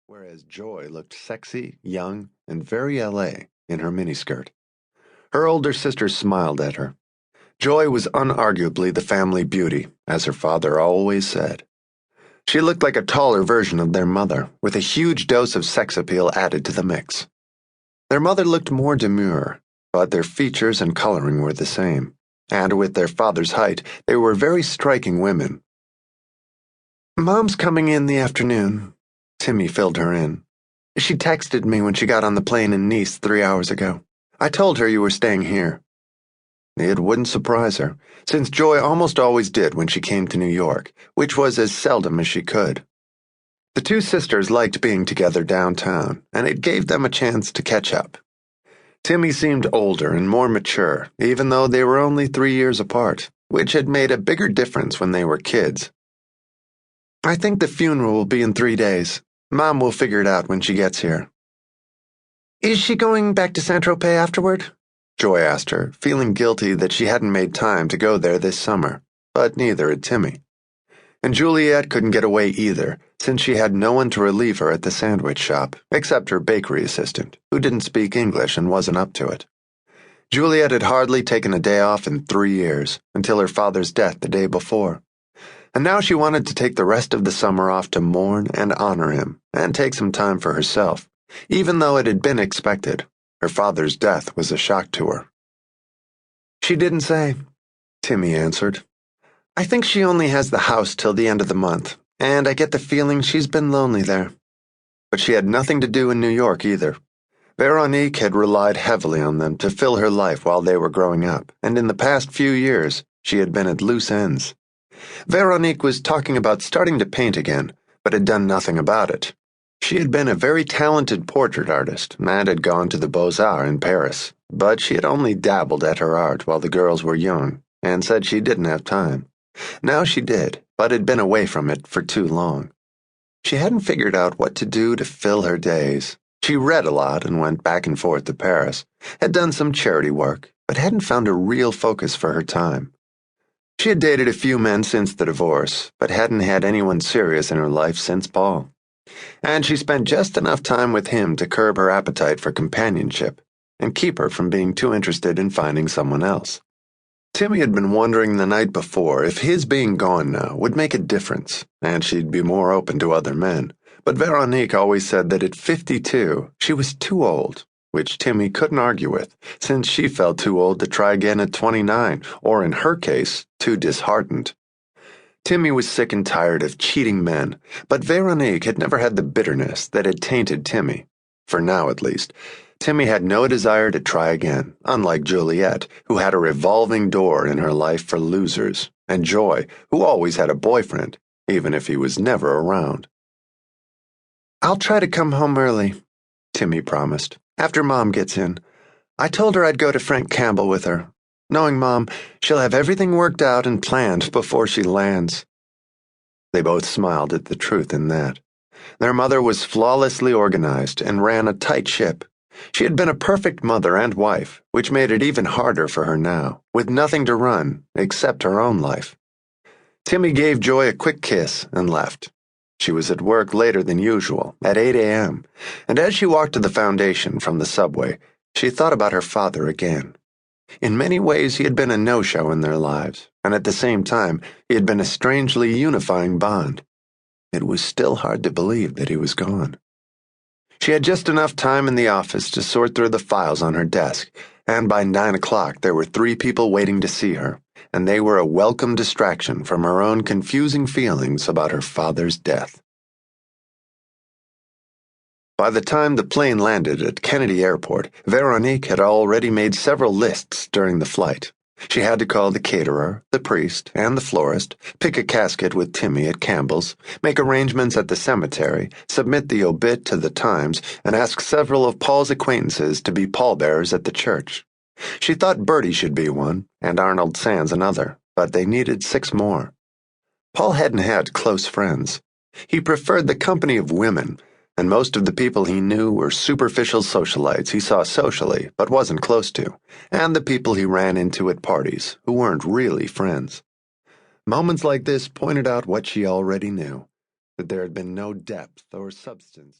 whereas Joy looked sexy, young, and very LA in her miniskirt. Her older sister smiled at her. Joy was unarguably the family beauty, as her father always said. She looked like a taller version of their mother, with a huge dose of sex appeal added to the mix. Their mother looked more demure, but their features and coloring were the same, and with their father's height, they were very striking women. "Mom's coming in the afternoon," Timmie filled her in. "She texted me when she got on the plane in Nice 3 hours ago. I told her you were staying here." It wouldn't surprise her, since Joy almost always did when she came to New York, which was as seldom as she could. The two sisters liked being together downtown, and it gave them a chance to catch up. Timmie seemed older and more mature, even though they were only 3 years apart, which had made a bigger difference when they were kids. "I think the funeral will be in 3 days. Mom will figure it out when she gets here." "Is she going back to Saint-Tropez afterward?" Joy asked her, feeling guilty that she hadn't made time to go there this summer, but neither had Timmie. And Juliette couldn't get away either, since she had no one to relieve her at the sandwich shop, except her bakery assistant, who didn't speak English and wasn't up to it. Juliette had hardly taken a day off in 3 years, until her father's death the day before. And now she wanted to take the rest of the summer off to mourn and honor him, and take some time for herself, even though it had been expected. Her father's death was a shock to her. "She didn't say," Timmie answered. "I think she only has the house till the end of the month, and I get the feeling she's been lonely there." But she had nothing to do in New York either. Veronique had relied heavily on them to fill her life while they were growing up, and in the past few years, she had been at loose ends. Veronique was talking about starting to paint again, but had done nothing about it. She had been a very talented portrait artist and had gone to the Beaux-Arts in Paris, but she had only dabbled at her art while the girls were young, and said she didn't have time. Now she did, but had been away from it for too long. She hadn't figured out what to do to fill her days. She read a lot and went back and forth to Paris, had done some charity work, but hadn't found a real focus for her time. She had dated a few men since the divorce, but hadn't had anyone serious in her life since Paul. And she spent just enough time with him to curb her appetite for companionship and keep her from being too interested in finding someone else. Timmie had been wondering the night before if his being gone now would make a difference, and she'd be more open to other men. But Veronique always said that at 52, she was too old, which Timmie couldn't argue with, since she felt too old to try again at 29, or in her case, too disheartened. Timmie was sick and tired of cheating men, but Veronique had never had the bitterness that had tainted Timmie. For now, at least, Timmie had no desire to try again, unlike Juliette, who had a revolving door in her life for losers, and Joy, who always had a boyfriend, even if he was never around. "I'll try to come home early," Timmie promised, "after Mom gets in. I told her I'd go to Frank Campbell with her. Knowing Mom, she'll have everything worked out and planned before she lands." They both smiled at the truth in that. Their mother was flawlessly organized and ran a tight ship. She had been a perfect mother and wife, which made it even harder for her now, with nothing to run except her own life. Timmie gave Joy a quick kiss and left. She was at work later than usual, at 8 a.m., and as she walked to the foundation from the subway, she thought about her father again. In many ways, he had been a no-show in their lives, and at the same time, he had been a strangely unifying bond. It was still hard to believe that he was gone. She had just enough time in the office to sort through the files on her desk, and by 9 o'clock there were 3 people waiting to see her, and they were a welcome distraction from her own confusing feelings about her father's death. By the time the plane landed at Kennedy Airport, Veronique had already made several lists during the flight. She had to call the caterer, the priest, and the florist, pick a casket with Timmie at Campbell's, make arrangements at the cemetery, submit the obit to the Times, and ask several of Paul's acquaintances to be pallbearers at the church. She thought Bertie should be one, and Arnold Sands another, but they needed 6 more. Paul hadn't had close friends. He preferred the company of women, and most of the people he knew were superficial socialites he saw socially but wasn't close to, and the people he ran into at parties who weren't really friends. Moments like this pointed out what she already knew, that there had been no depth or substance